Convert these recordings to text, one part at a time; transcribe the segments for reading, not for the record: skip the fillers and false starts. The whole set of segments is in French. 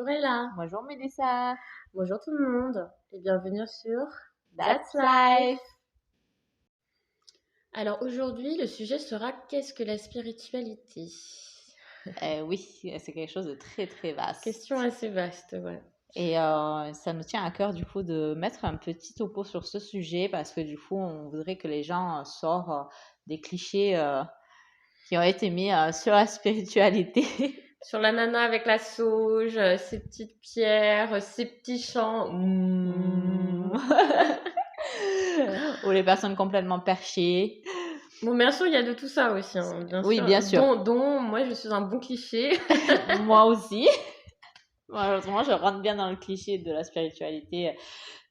Bonjour Ella. Bonjour Mélissa. Bonjour tout le monde et bienvenue sur That's life. Alors aujourd'hui, le sujet sera qu'est-ce que la spiritualité? Oui, c'est quelque chose de très très vaste. Question assez vaste, ouais. Et ça nous tient à cœur du coup de mettre un petit topo sur ce sujet parce que du coup on voudrait que les gens sortent des clichés qui ont été mis sur la spiritualité. Sur la nana avec la sauge, ses petites pierres, ses petits chants. Ou les personnes complètement perchées. Bon, bien sûr, il y a de tout ça aussi, hein, bien Oui, sûr. bien sûr. Dont moi, je suis un bon cliché. Moi aussi. Malheureusement, je rentre bien dans le cliché de la spiritualité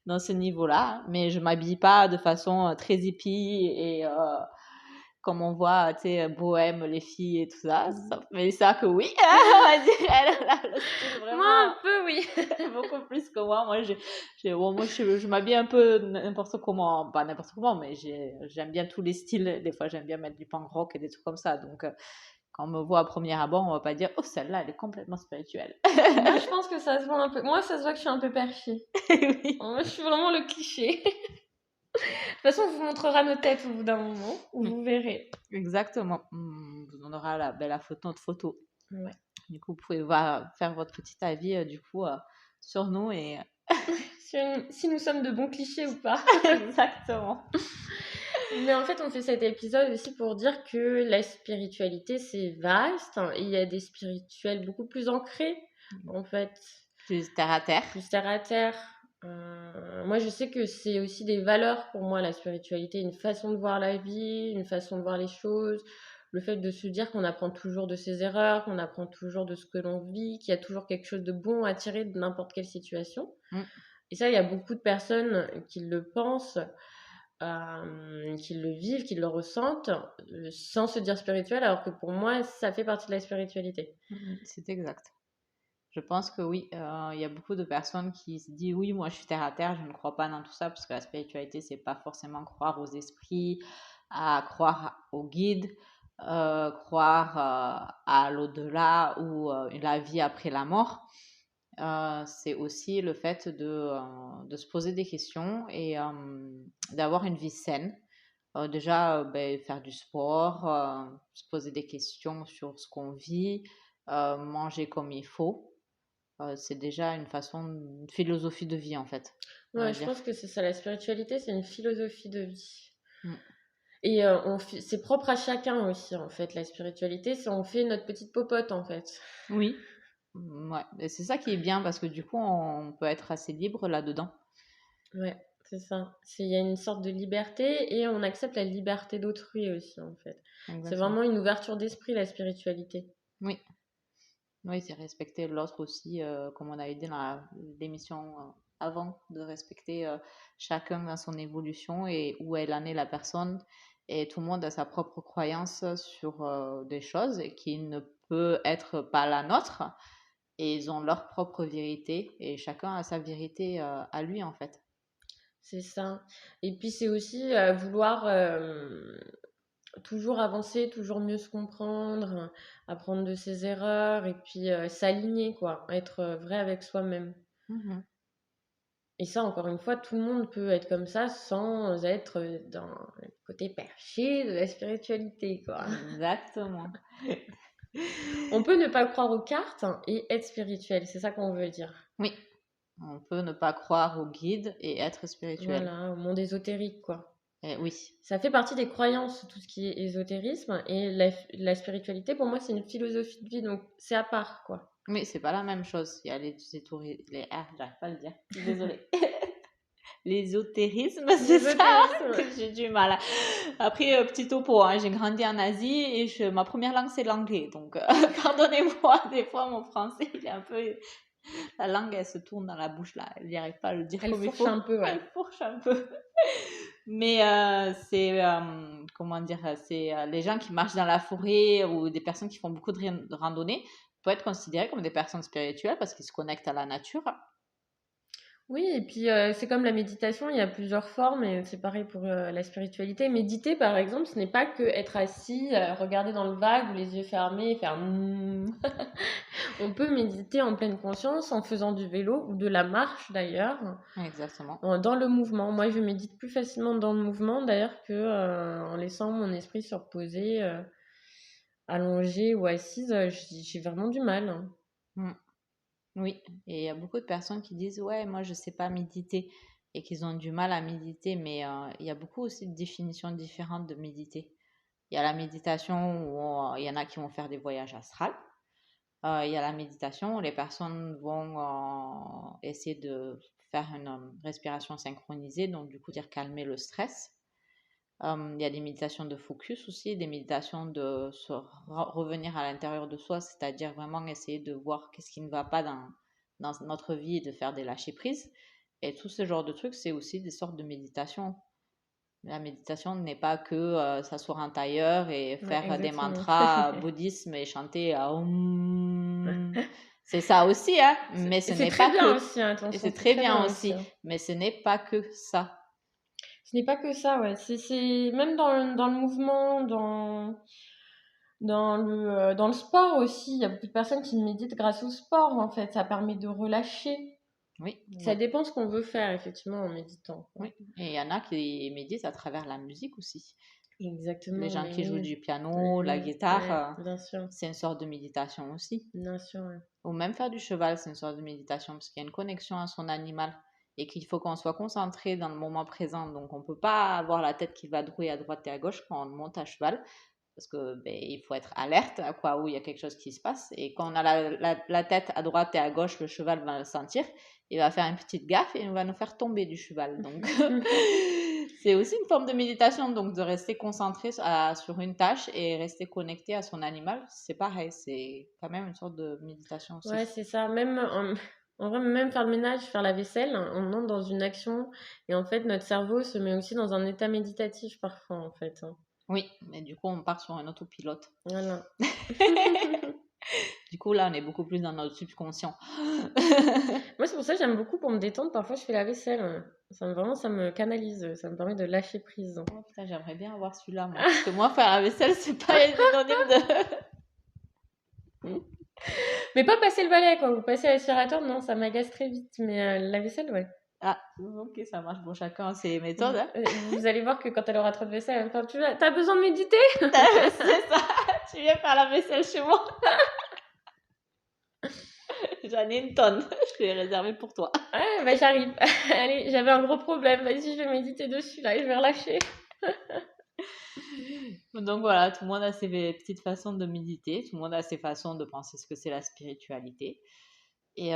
dans ce niveau-là, mais je m'habille pas de façon très hippie et comme on voit, tu sais, bohème, les filles et tout ça. Mais ça que oui, on va dire, elle a le style Moi, vraiment un peu, oui. beaucoup plus que moi. Moi, je m'habille un peu n'importe comment, pas n'importe comment, mais j'aime bien tous les styles. Des fois, j'aime bien mettre du punk rock et des trucs comme ça. Donc, quand on me voit à premier abord, on va pas dire oh celle-là elle est complètement spirituelle. Moi, je pense que ça se voit un peu. Moi, ça se voit que je suis un peu perchée. Oui. Moi, je suis vraiment le cliché. De toute façon, on vous montrera nos têtes au bout d'un moment, où vous verrez. Exactement. On aura la photo, notre photo. Ouais. Du coup, vous pouvez faire votre petit avis du coup sur nous et Si nous sommes de bons clichés ou pas. exactement. Mais en fait, on fait cet épisode aussi pour dire que la spiritualité, c'est vaste. Et il y a des spirituels beaucoup plus ancrés, en fait. Plus terre à terre. Plus terre à terre. Moi, je sais que c'est aussi des valeurs pour moi, la spiritualité. Une façon de voir la vie, une façon de voir les choses. Le fait de se dire qu'on apprend toujours de ses erreurs, qu'on apprend toujours de ce que l'on vit, qu'il y a toujours quelque chose de bon à tirer de n'importe quelle situation. Et ça, il y a beaucoup de personnes qui le pensent, qui le vivent, qui le ressentent, sans se dire spirituel, alors que pour moi, ça fait partie de la spiritualité. C'est exact. Je pense que oui, il y a beaucoup de personnes qui se disent oui, moi je suis terre à terre, je ne crois pas dans tout ça parce que la spiritualité, c'est pas forcément croire aux esprits, à croire aux guides, croire à l'au-delà ou la vie après la mort. C'est aussi le fait de se poser des questions et d'avoir une vie saine. Déjà, faire du sport, se poser des questions sur ce qu'on vit, manger comme il faut. C'est déjà une philosophie de vie en fait. Ouais, je pense que c'est ça, la spiritualité, c'est une philosophie de vie. Mm. Et c'est propre à chacun aussi, en fait, la spiritualité, c'est on fait notre petite popote, en fait. Oui, ouais. Et c'est ça qui est bien parce que du coup, on peut être assez libre là-dedans. Ouais, c'est ça. Il y a une sorte de liberté et on accepte la liberté d'autrui aussi, en fait. Exactement. C'est vraiment une ouverture d'esprit, la spiritualité. Oui. Oui, c'est respecter l'autre aussi, comme on avait dit dans l'émission avant, de respecter chacun dans son évolution et où elle en est la personne. Et tout le monde a sa propre croyance sur des choses qui ne peut être pas la nôtre. Et ils ont leur propre vérité et chacun a sa vérité à lui en fait. C'est ça. Et puis c'est aussi vouloir toujours avancer, toujours mieux se comprendre, apprendre de ses erreurs et puis s'aligner, quoi. Être vrai avec soi-même. Et ça, encore une fois, tout le monde peut être comme ça sans être dans le côté perché de la spiritualité, quoi. Exactement. On peut ne pas croire aux cartes et être spirituel, c'est ça qu'on veut dire. Oui, on peut ne pas croire au guide et être spirituel. Voilà, au monde ésotérique, quoi. Oui. Ça fait partie des croyances, tout ce qui est ésotérisme, et la spiritualité, pour moi, c'est une philosophie de vie, donc c'est à part, quoi. Mais c'est pas la même chose. Il y a j'arrive pas à le dire. Désolée. L'ésotérisme, c'est ça que j'ai du mal. Après, petit topo, hein, j'ai grandi en Asie et ma première langue c'est l'anglais. Donc, pardonnez-moi, des fois mon français il est un peu. La langue elle se tourne dans la bouche là. Elle n'y arrive pas à le dire comme il faut. Elle fourche un peu, ouais. Elle fourche un peu. Mais c'est, comment dire, c'est les gens qui marchent dans la forêt ou des personnes qui font beaucoup de randonnées peuvent être considérés comme des personnes spirituelles parce qu'ils se connectent à la nature. Oui, et puis c'est comme la méditation, il y a plusieurs formes et c'est pareil pour la spiritualité. Méditer, par exemple, ce n'est pas que être assis, regarder dans le vague ou les yeux fermés et faire On peut méditer en pleine conscience en faisant du vélo ou de la marche d'ailleurs, Exactement. dans le mouvement. Moi, je médite plus facilement dans le mouvement d'ailleurs que en laissant mon esprit se reposer, allongé ou assise. J'ai vraiment du mal, hein. Mm. Oui, et il y a beaucoup de personnes qui disent, ouais, moi je sais pas méditer et qu'ils ont du mal à méditer, mais il y a beaucoup aussi de définitions différentes de méditer. Il y a la méditation où il y en a qui vont faire des voyages astrales. Il y a la méditation où les personnes vont essayer de faire une respiration synchronisée, donc du coup dire calmer le stress. Il y a des méditations de focus aussi, des méditations de revenir à l'intérieur de soi, c'est-à-dire vraiment essayer de voir qu'est-ce qui ne va pas dans notre vie et de faire des lâcher-prises. Et tout ce genre de trucs, c'est aussi des sortes de méditation. La méditation n'est pas que s'asseoir en tailleur et Ouais, faire des exactement. mantras bouddhisme et chanter à Om. C'est ça aussi, hein, mais ce C'est n'est très pas bien que. aussi, hein, Et attention, c'est c'est très très bien bien aussi, aussi, hein. mais ce n'est pas que ça. Ce n'est pas que ça, ouais. Même dans le mouvement, dans le sport aussi. Il y a beaucoup de personnes qui méditent grâce au sport, en fait. Ça permet de relâcher. Oui, Ça ouais, dépend ce qu'on veut faire, effectivement, en méditant, quoi. oui. Et il y en a qui méditent à travers la musique aussi. Les Exactement, gens mais qui jouent oui. du piano, la Oui, guitare, ouais, bien sûr. c'est une sorte de méditation aussi. Bien sûr, ouais. Ou même faire du cheval, c'est une sorte de méditation parce qu'il y a une connexion à son animal et qu'il faut qu'on soit concentré dans le moment présent. Donc on ne peut pas avoir la tête qui va drouiller à droite et à gauche quand on monte à cheval parce que ben, il faut être alerte à quoi où il y a quelque chose qui se passe. Et quand on a la tête à droite et à gauche, le cheval va le sentir, il va faire une petite gaffe et il va nous faire tomber du cheval. Donc c'est aussi une forme de méditation, donc de rester concentré sur une tâche et rester connecté à son animal, c'est pareil, c'est quand même une sorte de méditation Ouais, aussi. c'est ça. Même en vrai, même faire le ménage, faire la vaisselle, on entre dans une action et en fait, notre cerveau se met aussi dans un état méditatif parfois, en fait, hein. Oui, mais du coup, on part sur un autopilote. Voilà. Du coup, là, on est beaucoup plus dans notre subconscient. Moi, c'est pour ça que j'aime beaucoup pour me détendre. Parfois, je fais la vaisselle, vraiment, ça me canalise, ça me permet de lâcher prise. Oh putain, j'aimerais bien avoir celui-là, moi. Parce que moi, faire la vaisselle, c'est pas synonyme de. Mais pas passer le balai, quoi. Vous passez l'aspirateur, non, ça m'agace très vite. Mais la vaisselle, ouais. Ah, ok, ça marche. Bon, chacun ses méthodes. Hein. Vous allez voir que quand elle aura trop de vaisselle, elle va me faire, t'as besoin de méditer? C'est ça. Tu viens faire la vaisselle chez moi. J'en ai une tonne. Je l'ai réservée pour toi. Ouais, bah j'arrive. Allez, j'avais un gros problème. Vas-y, je vais méditer dessus, là, et je vais relâcher. Donc voilà, tout le monde a ses petites façons de méditer. Tout le monde a ses façons de penser ce que c'est la spiritualité. Et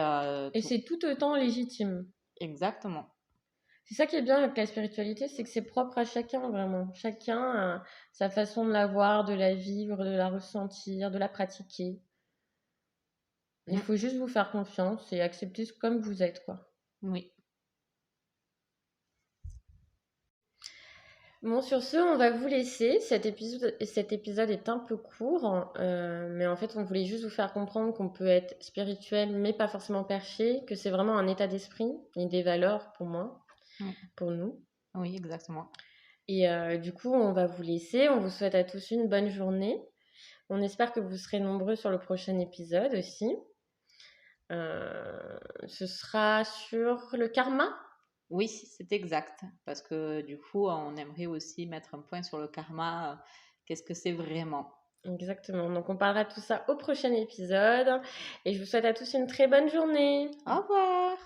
Et c'est tout autant légitime. exactement. C'est ça qui est bien avec la spiritualité, c'est que c'est propre à chacun, vraiment. Chacun a sa façon de la voir, de la vivre, de la ressentir, de la pratiquer. Il Mm. faut juste vous faire confiance et accepter comme vous êtes, quoi. Oui. Bon, sur ce, on va vous laisser. Cet épisode est un peu court, mais en fait, on voulait juste vous faire comprendre qu'on peut être spirituel, mais pas forcément perché, que c'est vraiment un état d'esprit et des valeurs pour moi, Mm. pour nous. Oui, exactement. Et du coup, on va vous laisser. On vous souhaite à tous une bonne journée. On espère que vous serez nombreux sur le prochain épisode aussi. Ce sera sur le karma. Oui, c'est exact. Parce que du coup, on aimerait aussi mettre un point sur le karma. Qu'est-ce que c'est vraiment? Exactement. Donc, on parlera de tout ça au prochain épisode. Et je vous souhaite à tous une très bonne journée. Au revoir!